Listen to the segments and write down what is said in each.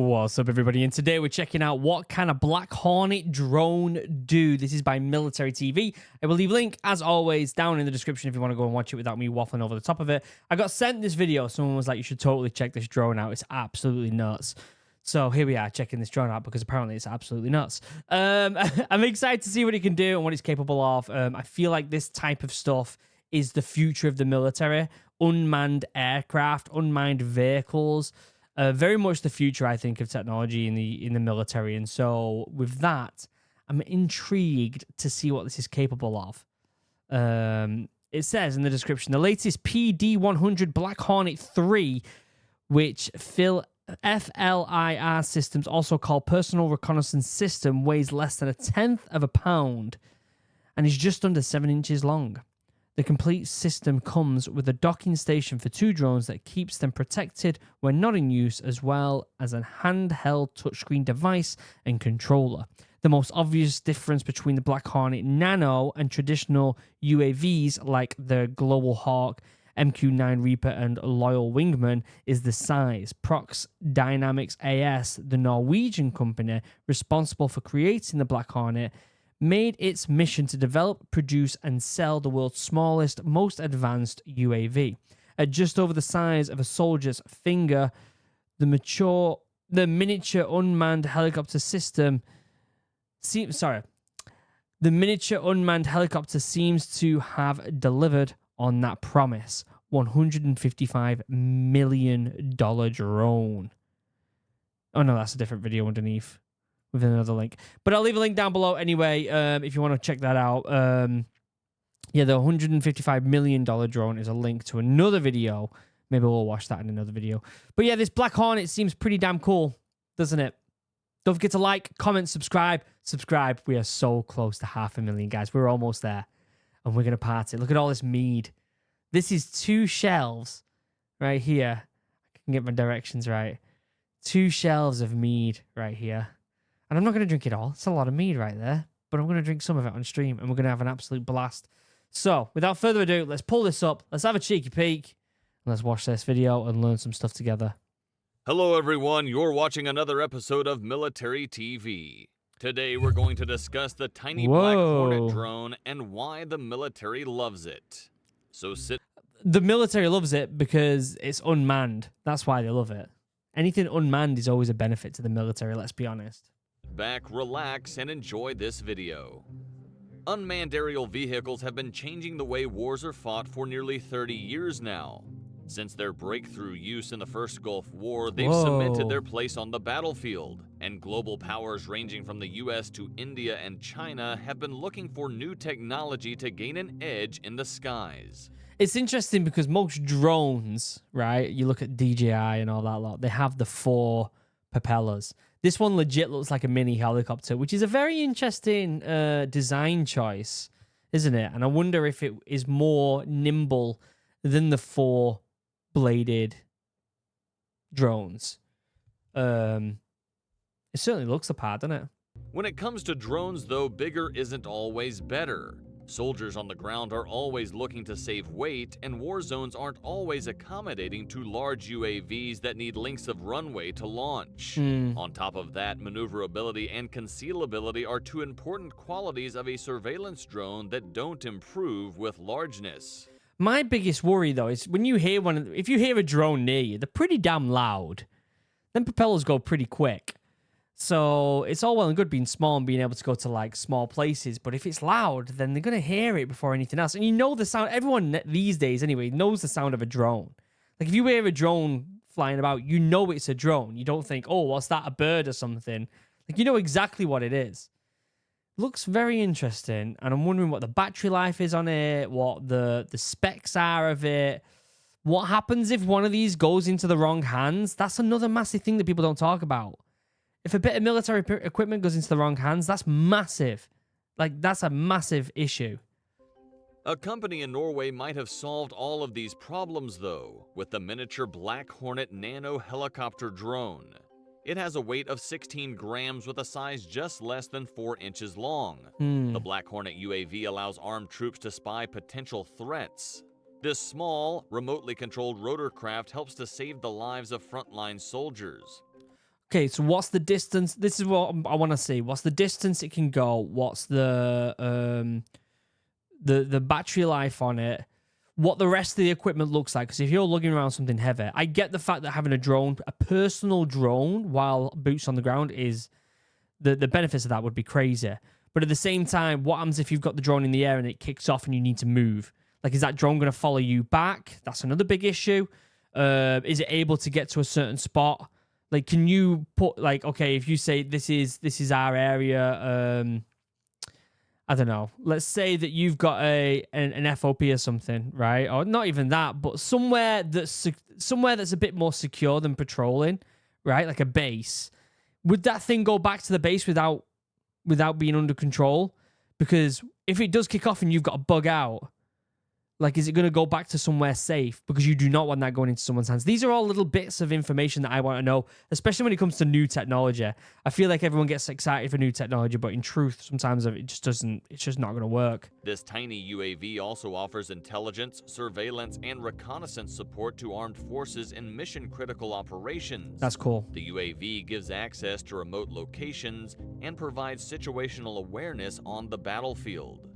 What's up, everybody? And today we're checking out what can a Black Hornet drone do. This is by Military TV. I will leave a link, as always, down in the description if you want to go and watch it without me waffling over the top of it. I got sent this video. Someone was like, you should totally check this drone out. It's absolutely nuts. So here we are checking this drone out because apparently it's absolutely nuts. I'm excited to see what it can do and what it's capable of. I feel like this type of stuff is the future of the military. Unmanned aircraft, unmanned vehicles. Very much the future, I think, of technology in the military. And so with that, I'm intrigued to see what this is capable of. It says in the description, the latest PD-100 Black Hornet 3, which FLIR systems, also called Personal Reconnaissance System, weighs less than 1/10 of a pound and is just under 7 inches long. The complete system comes with a docking station for 2 drones that keeps them protected when not in use, as well as a handheld touchscreen device and controller. The most obvious difference between the Black Hornet Nano and traditional UAVs like the Global Hawk, MQ-9 Reaper, and Loyal Wingman is the size. Prox Dynamics AS, the Norwegian company responsible for creating the Black Hornet, made its mission to develop, produce, and sell the world's smallest, most advanced UAV. At just over the size of a soldier's finger, the miniature unmanned helicopter seems to have delivered on that promise. $155 million drone. Oh no, that's a different video underneath with another link. But I'll leave a link down below anyway, if you want to check that out. Yeah, the $155 million drone is a link to another video. Maybe we'll watch that in another video. But yeah, this Black Hornet seems pretty damn cool, doesn't it? Don't forget to like, comment, subscribe. Subscribe. We are so close to 500,000, guys. We're almost there. And we're going to party. Look at all this mead. This is 2 shelves right here. I can get my directions right. 2 shelves of mead right here. And I'm not going to drink it all. It's a lot of mead right there. But I'm going to drink some of it on stream. And we're going to have an absolute blast. So, without further ado, let's pull this up. Let's have a cheeky peek. And let's watch this video and learn some stuff together. Hello, everyone. You're watching another episode of Military TV. Today, we're going to discuss the tiny Black Hornet drone and why the military loves it. So sit... The military loves it because it's unmanned. That's why they love it. Anything unmanned is always a benefit to the military, let's be honest. Back, relax, and enjoy this video. Unmanned aerial vehicles have been changing the way wars are fought for nearly 30 years now. Since their breakthrough use in the first Gulf War, they've cemented their place on the battlefield, and global powers ranging from the US to India and China have been looking for new technology to gain an edge in the skies. It's interesting because most drones, right, you look at DJI and all that lot, they have the 4 propellers. This one legit looks like a mini helicopter, which is a very interesting design choice, isn't it? And I wonder if it is more nimble than the 4-bladed drones. It certainly looks the part, doesn't it? When it comes to drones, though, bigger isn't always better. Soldiers on the ground are always looking to save weight, and war zones aren't always accommodating to large UAVs that need lengths of runway to launch. On top of that, maneuverability and concealability are 2 important qualities of a surveillance drone that don't improve with largeness. My biggest worry, though, is when you hear if you hear a drone near you, they're pretty damn loud. Then propellers go pretty quick. So it's all well and good being small and being able to go to like small places, but if it's loud, then they're going to hear it before anything else. And you know the sound, everyone these days anyway, knows the sound of a drone. Like if you hear a drone flying about, you know it's a drone. You don't think, oh, what's that, a bird or something? Like you know exactly what it is. Looks very interesting, and I'm wondering what the battery life is on it, what the specs are of it. What happens if one of these goes into the wrong hands? That's another massive thing that people don't talk about. If a bit of military equipment goes into the wrong hands, that's massive. Like, that's a massive issue. A company in Norway might have solved all of these problems, though, with the miniature Black Hornet Nano helicopter drone. It has a weight of 16 grams with a size just less than 4 inches long. The Black Hornet UAV allows armed troops to spy potential threats. This small, remotely controlled rotorcraft helps to save the lives of frontline soldiers. Okay, so what's the distance? This is what I want to see. What's the distance it can go? What's the battery life on it? What the rest of the equipment looks like? Because if you're lugging around something heavy, I get the fact that having a drone, a personal drone, while boots on the ground is the benefits of that would be crazy. But at the same time, what happens if you've got the drone in the air and it kicks off and you need to move? Like, is that drone going to follow you back? That's another big issue. Is it able to get to a certain spot? Like, can you put, like, okay, if you say this is our area, I don't know. Let's say that you've got an FOP or something, right? Or not even that, but somewhere that's a bit more secure than patrolling, right? Like a base. Would that thing go back to the base without being under control? Because if it does kick off and you've got to bug out, like, is it going to go back to somewhere safe? Because you do not want that going into someone's hands. These are all little bits of information that I want to know, especially when it comes to new technology. I feel like everyone gets excited for new technology, but in truth, sometimes it's just not going to work. This tiny UAV also offers intelligence, surveillance, and reconnaissance support to armed forces in mission-critical operations. That's cool. The UAV gives access to remote locations and provides situational awareness on the battlefield.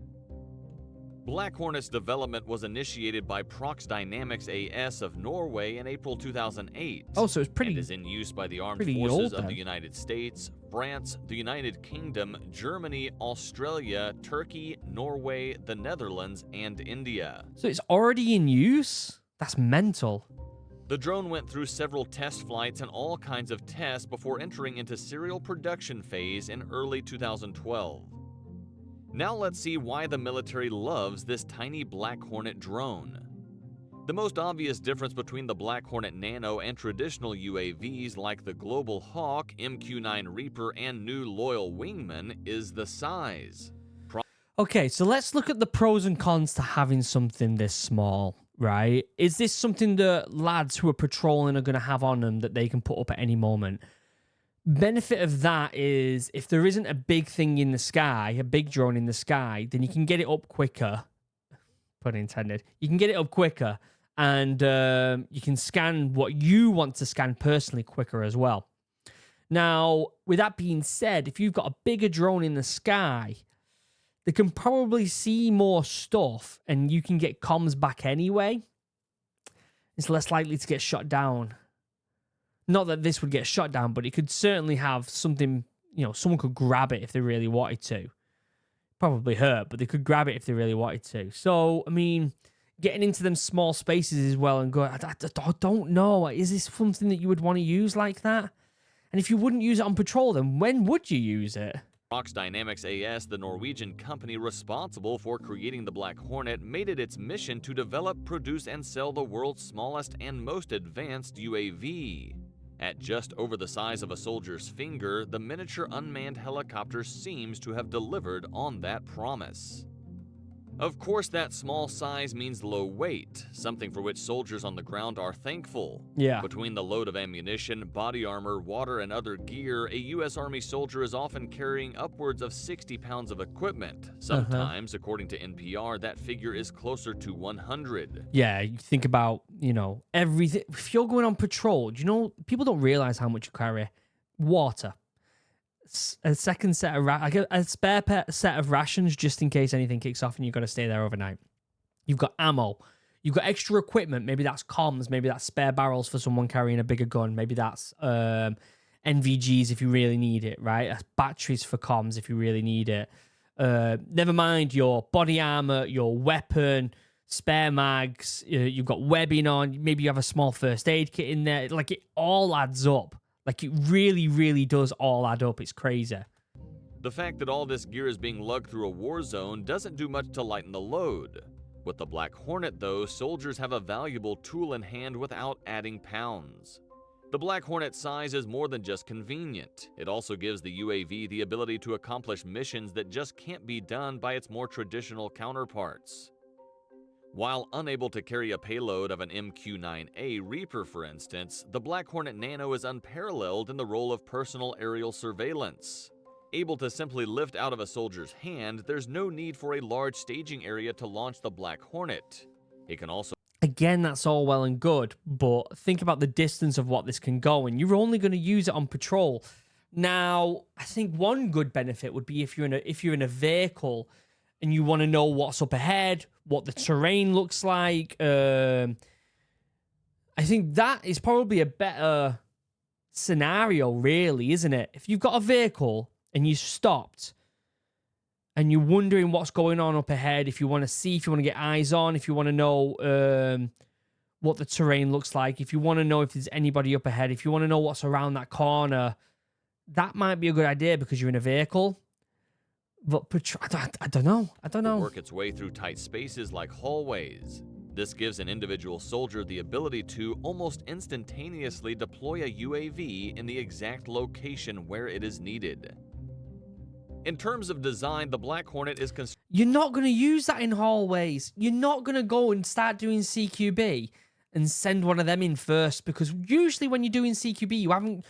Black Hornet's development was initiated by Prox Dynamics AS of Norway in April 2008. Oh, so it's pretty. And is in use by the armed pretty forces old, of the United States, France, the United Kingdom, Germany, Australia, Turkey, Norway, the Netherlands, and India. So it's already in use? That's mental. The drone went through several test flights and all kinds of tests before entering into serial production phase in early 2012. Now let's see why the military loves this tiny Black Hornet drone. The most obvious difference between the Black Hornet Nano and traditional UAVs like the Global Hawk, MQ-9 Reaper, and new Loyal Wingman is the size. Okay, so let's look at the pros and cons to having something this small, right? Is this something that lads who are patrolling are going to have on them that they can put up at any moment? Benefit of that is if there isn't a big thing in the sky, a big drone in the sky, then you can get it up quicker. Pun intended. You can get it up quicker, and you can scan what you want to scan personally quicker as well. Now, with that being said, if you've got a bigger drone in the sky, they can probably see more stuff, and you can get comms back anyway. It's less likely to get shot down. Not that this would get shot down, but it could certainly have something, someone could grab it if they really wanted to. Probably hurt, but they could grab it if they really wanted to. So, I mean, getting into them small spaces as well and going, I don't know. Is this something that you would want to use like that? And if you wouldn't use it on patrol, then when would you use it? Prox Dynamics AS, the Norwegian company responsible for creating the Black Hornet, made it its mission to develop, produce, and sell the world's smallest and most advanced UAV. At just over the size of a soldier's finger, the miniature unmanned helicopter seems to have delivered on that promise. Of course, that small size means low weight, something for which soldiers on the ground are thankful. Yeah. Between the load of ammunition, body armor, water, and other gear, a U.S. Army soldier is often carrying upwards of 60 pounds of equipment. Sometimes, according to NPR, that figure is closer to 100. Yeah, you think about, everything. If you're going on patrol, people don't realize how much you carry. Water. A second set of a spare set of rations just in case anything kicks off and you've got to stay there overnight. You've got ammo. You've got extra equipment. Maybe that's comms. Maybe that's spare barrels for someone carrying a bigger gun. Maybe that's NVGs if you really need it, right? That's batteries for comms if you really need it. Never mind your body armor, your weapon, spare mags. You've got webbing on. Maybe you have a small first aid kit in there. Like, it all adds up. Like, it really, really does all add up. It's crazy. The fact that all this gear is being lugged through a war zone doesn't do much to lighten the load. With the Black Hornet, though, soldiers have a valuable tool in hand without adding pounds. The Black Hornet size is more than just convenient. It also gives the UAV the ability to accomplish missions that just can't be done by its more traditional counterparts. While unable to carry a payload of an MQ-9A Reaper, for instance, the Black Hornet Nano is unparalleled in the role of personal aerial surveillance. Able to simply lift out of a soldier's hand, there's no need for a large staging area to launch the Black Hornet. It can also... Again, that's all well and good, but think about the distance of what this can go, and you're only going to use it on patrol. Now, I think one good benefit would be if you're in a vehicle and you want to know what's up ahead, what the terrain looks like. I think that is probably a better scenario, really, isn't it? If you've got a vehicle and you stopped and you're wondering what's going on up ahead, if you want to see, if you want to get eyes on, if you want to know what the terrain looks like, if you want to know if there's anybody up ahead, if you want to know what's around that corner, that might be a good idea because you're in a vehicle. But I don't know. Work its way through tight spaces like hallways. This gives an individual soldier the ability to almost instantaneously deploy a UAV in the exact location where it is needed. In terms of design, the Black Hornet is You're not going to use that in hallways. You're not going to go and start doing CQB and send one of them in first, because usually when you're doing CQB, you haven't...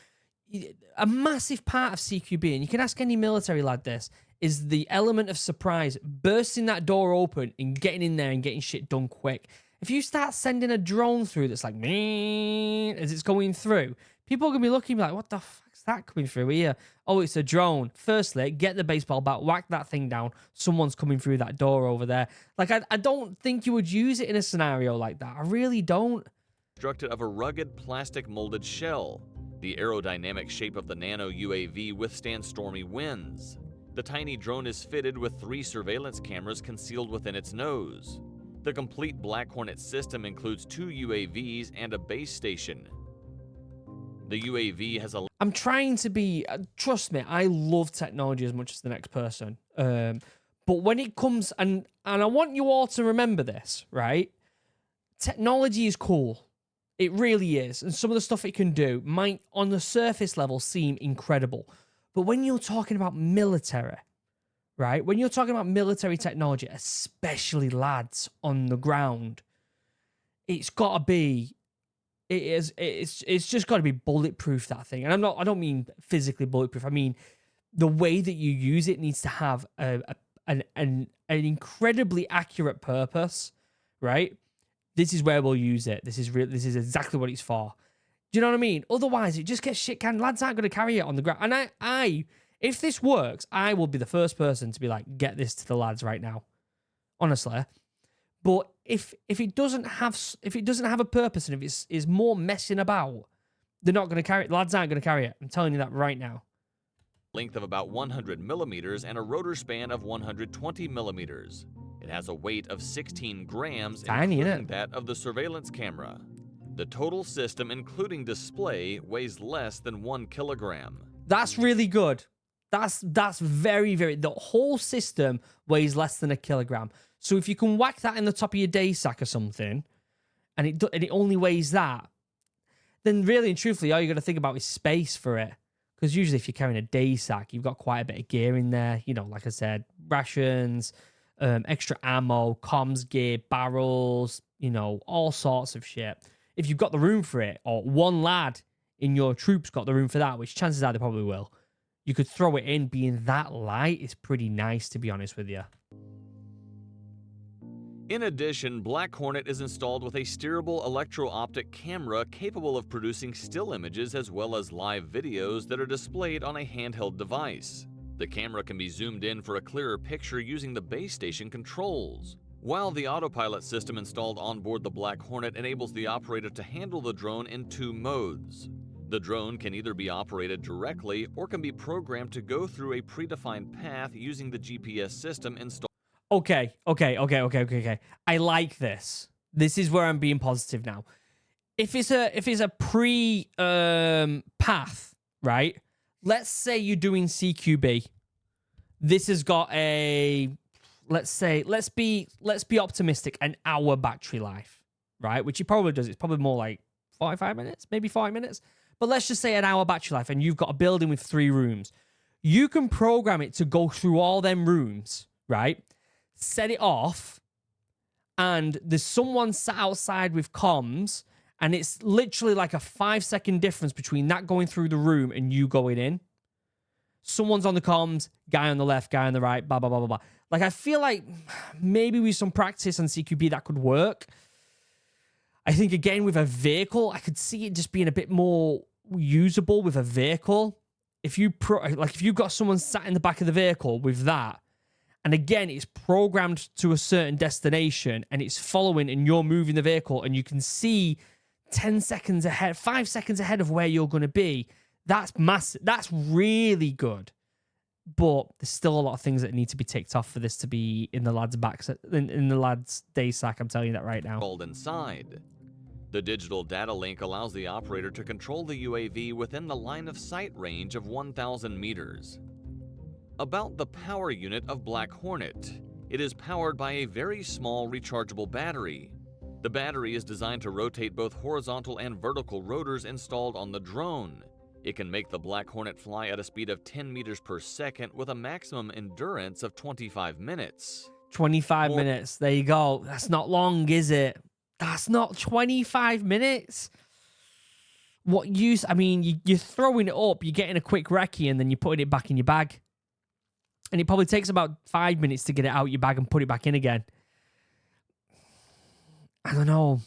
A massive part of CQB, and you can ask any military lad this, is the element of surprise, bursting that door open and getting in there and getting shit done quick. If you start sending a drone through that's like, as it's going through, people are going to be looking like, what the fuck's that coming through here? Oh, it's a drone. Firstly, get the baseball bat, whack that thing down. Someone's coming through that door over there. Like, I don't think you would use it in a scenario like that. I really don't. Constructed of a rugged plastic molded shell. The aerodynamic shape of the nano UAV withstands stormy winds. The tiny drone is fitted with 3 surveillance cameras concealed within its nose. The complete Black Hornet system includes 2 UAVs and a base station. The UAV has a... I'm trying to be... trust me, I love technology as much as the next person. But when it comes... And I want you all to remember this, right? Technology is cool. It really is. And some of the stuff it can do might, on the surface level, seem incredible. But when you're talking about military, right? When you're talking about military technology, especially lads on the ground, it's got to be... It's just got to be bulletproof, that thing. And I don't mean physically bulletproof. I mean, the way that you use it needs to have an incredibly accurate purpose, right? This is where we'll use it. This is exactly what it's for. Do you know what I mean? Otherwise, it just gets shit canned. Lads aren't going to carry it on the ground. And I, if this works, I will be the first person to be like, get this to the lads right now. Honestly. But if it doesn't have a purpose, and if it's more messing about, they're not going to carry it. Lads aren't going to carry it. I'm telling you that right now. Length of about 100 millimeters and a rotor span of 120 millimeters. It has a weight of 16 grams, tiny, including that of the surveillance camera. The total system, including display, weighs less than 1 kilogram. That's really good. That's very, very... The whole system weighs less than 1 kilogram. So if you can whack that in the top of your day sack or something, and it only weighs that, then really and truthfully, all you got to think about is space for it. Because usually if you're carrying a day sack, you've got quite a bit of gear in there. You know, like I said, rations, extra ammo, comms gear, barrels, you know, all sorts of shit. If you've got the room for it, or one lad in your troops got the room for that, which chances are they probably will, you could throw it in. Being that light is pretty nice, to be honest with you. In addition, Black Hornet is installed with a steerable electro-optic camera capable of producing still images as well as live videos that are displayed on a handheld device. The camera can be zoomed in for a clearer picture using the base station controls, while the autopilot system installed on board the Black Hornet enables the operator to handle the drone in 2 modes. The drone can either be operated directly or can be programmed to go through a predefined path using the GPS system installed. Okay. I like this. This is where I'm being positive now. If it's a path, right? Let's say you're doing CQB. This has got a, let's be optimistic, an hour battery life, right? Which it probably does. It's probably more like 45 minutes, maybe 40 minutes. But let's just say an hour battery life, and you've got a building with 3 rooms. You can program it to go through all them rooms, right? Set it off, and there's someone sat outside with comms, and it's literally like a 5-second difference between that going through the room and you going in. Someone's on the comms, guy on the left, guy on the right, blah, blah, blah, blah, blah. Like, I feel like maybe with some practice on CQB that could work. I think, again, with a vehicle, I could see it just being a bit more usable with a vehicle. If you if you've got someone sat in the back of the vehicle with that, and again, it's programmed to a certain destination and it's following and you're moving the vehicle and you can see 10 seconds ahead, 5 seconds ahead of where you're going to be, that's massive. That's really good. But there's still a lot of things that need to be ticked off for this to be in the lad's in the lad's day sack. I'm telling you that right now. Inside. The digital data link allows the operator to control the UAV within the line of sight range of 1,000 meters. About the power unit of Black Hornet. It is powered by a very small rechargeable battery. The battery is designed to rotate both horizontal and vertical rotors installed on the drone. It can make the Black Hornet fly at a speed of 10 meters per second with a maximum endurance of 25 minutes. 25 minutes. There you go. That's not long, is it? That's not 25 minutes. What use? I mean, you're throwing it up, you're getting a quick recce, and then you're putting it back in your bag. And it probably takes about 5 minutes to get it out your bag and put it back in again. I don't know.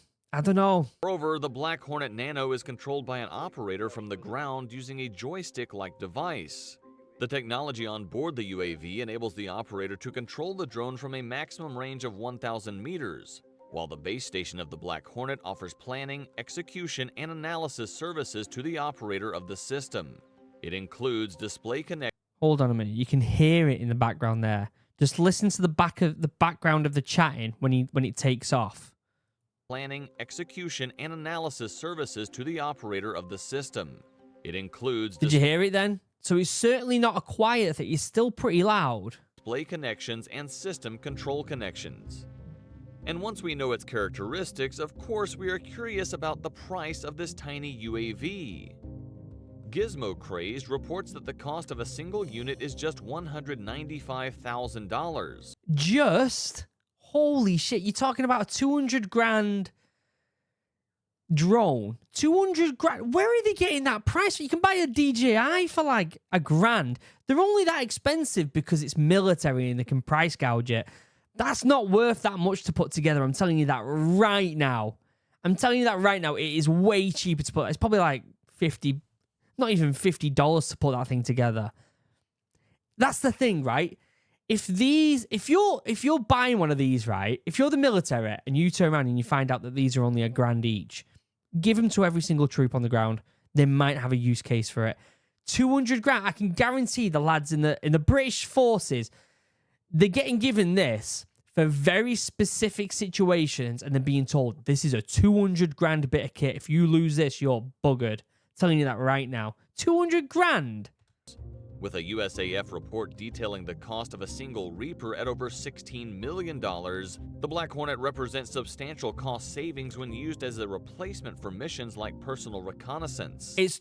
Moreover, the Black Hornet Nano is controlled by an operator from the ground using a joystick-like device. The technology on board the UAV enables the operator to control the drone from a maximum range of 1,000 meters, while the base station of the Black Hornet offers planning, execution, and analysis services to the operator of the system. It includes display connect. Hold on a minute. You can hear it in the background there. Just listen to the background of the chatting when it takes off. Planning, execution, and analysis services to the operator of the system. It includes. Did you hear it then? So it's certainly not a quiet thing. It's still pretty loud. Display connections and system control connections. And once we know its characteristics, of course, we are curious about the price of this tiny UAV. Gizmo Crazed reports that the cost of a single unit is just $195,000. Just? Holy shit, you're talking about a 200 grand drone. 200 grand? Where are they getting that price? You can buy a DJI for like $1,000. They're only that expensive because it's military and they can price gouge it. That's not worth that much to put together. I'm telling you that right now. It is way cheaper to put. It's probably like $50, not even $50 to put that thing together. That's the thing, right? If you're buying one of these, right? If you're the military and you turn around and you find out that these are only $1,000 each, give them to every single troop on the ground. They might have a use case for it. 200 grand. I can guarantee the lads in the British forces, they're getting given this for very specific situations, and they're being told this is a 200 grand bit of kit. If you lose this, you're buggered. I'm telling you that right now. 200 grand. With a USAF report detailing the cost of a single Reaper at over $16 million, the Black Hornet represents substantial cost savings when used as a replacement for missions like personal reconnaissance. It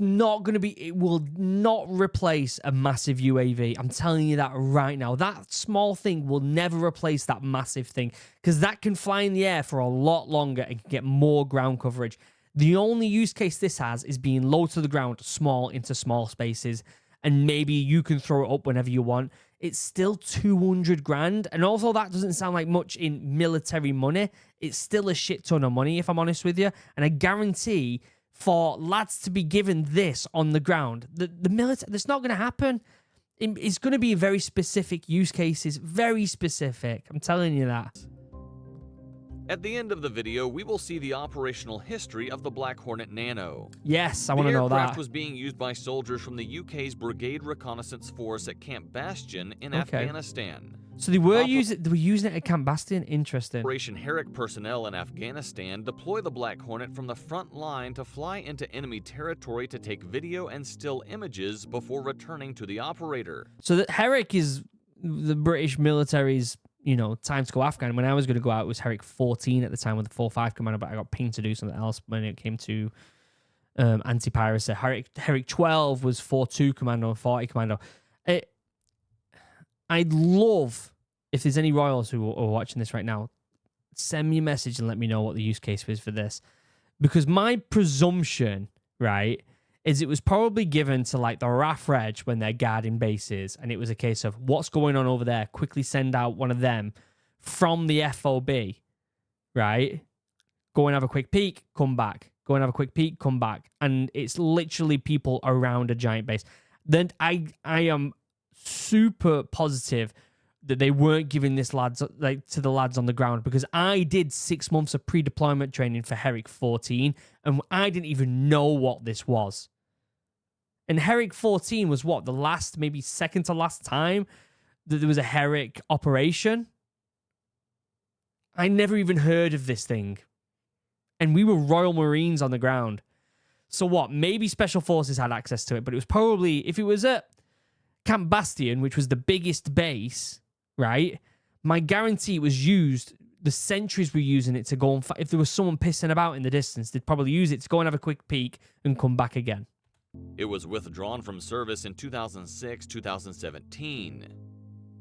will not replace a massive UAV. I'm telling you that right now. That small thing will never replace that massive thing because that can fly in the air for a lot longer and can get more ground coverage. The only use case this has is being low to the ground, small into small spaces. And maybe you can throw it up whenever you want. It's still 200 grand. And although that doesn't sound like much in military money, it's still a shit ton of money, if I'm honest with you. And I guarantee for lads to be given this on the ground, the military, that's not going to happen. It's going to be very specific use cases, very specific. I'm telling you that. At the end of the video, we will see the operational history of the Black Hornet Nano. Yes, I want to know that. The aircraft was being used by soldiers from the UK's Brigade Reconnaissance Force at Camp Bastion in Afghanistan. So they were using it at Camp Bastion? Interesting. Operation Herrick personnel in Afghanistan deploy the Black Hornet from the front line to fly into enemy territory to take video and still images before returning to the operator. So that Herrick is the British military's time to go Afghan. When I was going to go out, it was Herrick 14 at the time with the 4-5 commander, but I got pinged to do something else when it came to anti-piracy. Herrick 12 was 4-2 commando and 40 commando. I'd love, if there's any Royals who are watching this right now, send me a message and let me know what the use case is for this. Because my presumption, right, is it was probably given to like the RAF Reg when they're guarding bases, and it was a case of what's going on over there, quickly send out one of them from the FOB, right? Go and have a quick peek, come back. Go and have a quick peek, come back. And it's literally people around a giant base. Then I am super positive that they weren't giving this to the lads on the ground, because I did 6 months of pre-deployment training for Herrick 14 and I didn't even know what this was. And Herrick 14 was what, the last, maybe second to last time that there was a Herrick operation? I never even heard of this thing. And we were Royal Marines on the ground. So what, maybe Special Forces had access to it, but it was probably, if it was at Camp Bastion, which was the biggest base, right? My guarantee it was used, the sentries were using it to go and if there was someone pissing about in the distance, they'd probably use it to go and have a quick peek and come back again. It was withdrawn from service in 2006-2017.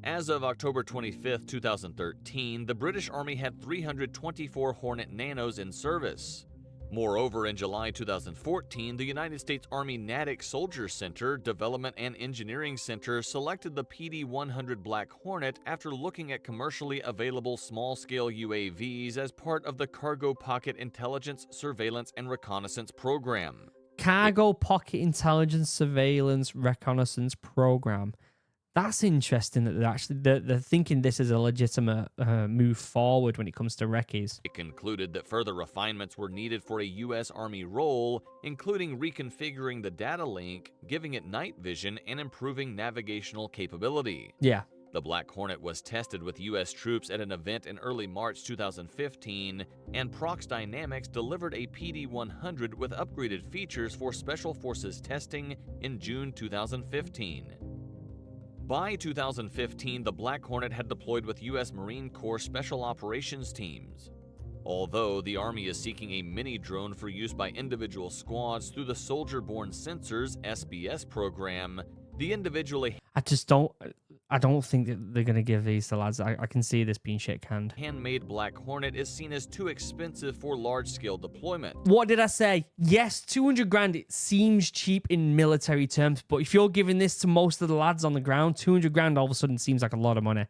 As of October 25, 2013, the British Army had 324 Hornet Nanos in service. Moreover, in July 2014, the United States Army Natick Soldier Center Development and Engineering Center selected the PD-100 Black Hornet after looking at commercially available small-scale UAVs as part of the Cargo Pocket Intelligence, Surveillance, and Reconnaissance Program. Cargo Pocket Intelligence, Surveillance, Reconnaissance Program. That's interesting that they're thinking this is a legitimate move forward when it comes to recce's. It concluded that further refinements were needed for a U.S. Army role, including reconfiguring the data link, giving it night vision, and improving navigational capability. Yeah. The Black Hornet was tested with U.S. troops at an event in early March 2015, and Prox Dynamics delivered a PD-100 with upgraded features for Special Forces testing in June 2015. By 2015, the Black Hornet had deployed with U.S. Marine Corps Special Operations teams. Although the Army is seeking a mini drone for use by individual squads through the Soldier-Borne Sensors (SBS) program, the individually I don't think that they're going to give these to lads. I can see this being shit-canned. handmade Black Hornet is seen as too expensive for large-scale deployment. What did I say? Yes, 200 grand, it seems cheap in military terms, but if you're giving this to most of the lads on the ground, 200 grand all of a sudden seems like a lot of money.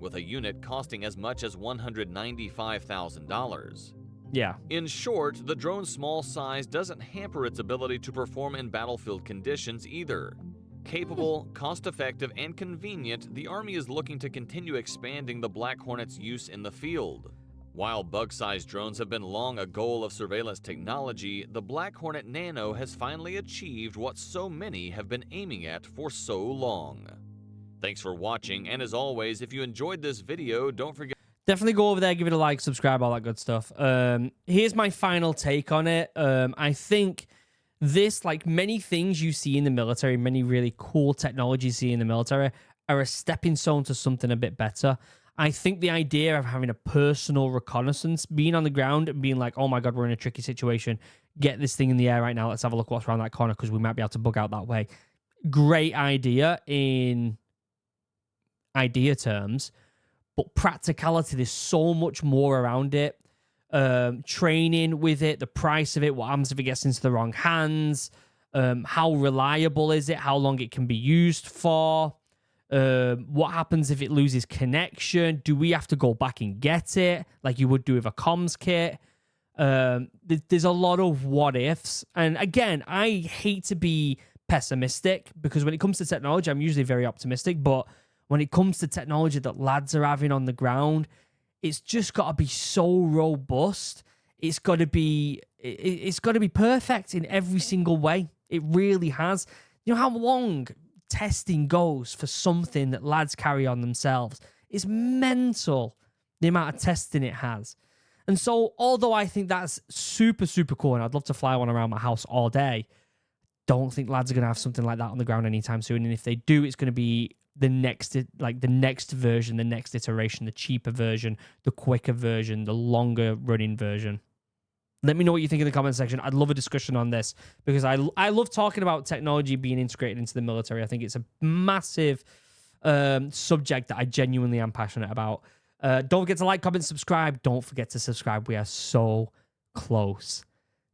With a unit costing as much as $195,000. Yeah. In short, the drone's small size doesn't hamper its ability to perform in battlefield conditions either. Capable, cost-effective, and convenient, the Army is looking to continue expanding the Black Hornet's use in the field. While bug-sized drones have been long a goal of surveillance technology, the Black Hornet Nano has finally achieved what so many have been aiming at for so long. Thanks for watching, and as always, if you enjoyed this video, don't forget... Definitely go over there, give it a like, subscribe, all that good stuff. Here's my final take on it. I think this, like many things you see in the military, many really cool technologies you see in the military, are a stepping stone to something a bit better. I think the idea of having a personal reconnaissance, being on the ground and being like, oh my God, we're in a tricky situation. Get this thing in the air right now. Let's have a look what's around that corner because we might be able to bug out that way. Great idea in idea terms, but practicality, there's so much more around it. Training with it, the price of it, what happens if it gets into the wrong hands, how reliable is it, how long it can be used for, what happens if it loses connection, do we have to go back and get it like you would do with a comms kit? There's a lot of what ifs, and again, I hate to be pessimistic because when it comes to technology, I'm usually very optimistic, but when it comes to technology that lads are having on the ground, it's just got to be so robust. It's got to be perfect in every single way. It really has. You know how long testing goes for something that lads carry on themselves? It's mental, the amount of testing it has. And so, although I think that's super, super cool, and I'd love to fly one around my house all day, don't think lads are going to have something like that on the ground anytime soon. And if they do, it's going to be the next version, the next iteration, the cheaper version, the quicker version, the longer running version. Let me know what you think in the comment section. I'd love a discussion on this because I love talking about technology being integrated into the military. I think it's a massive subject that I genuinely am passionate about. Don't forget to like, comment, subscribe. Don't forget to subscribe. We are so close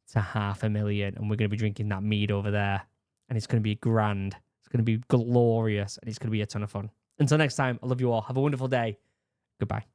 to 500,000 and we're going to be drinking that mead over there and it's going to be grand. It's going to be glorious, and it's going to be a ton of fun. Until next time, I love you all. Have a wonderful day. Goodbye.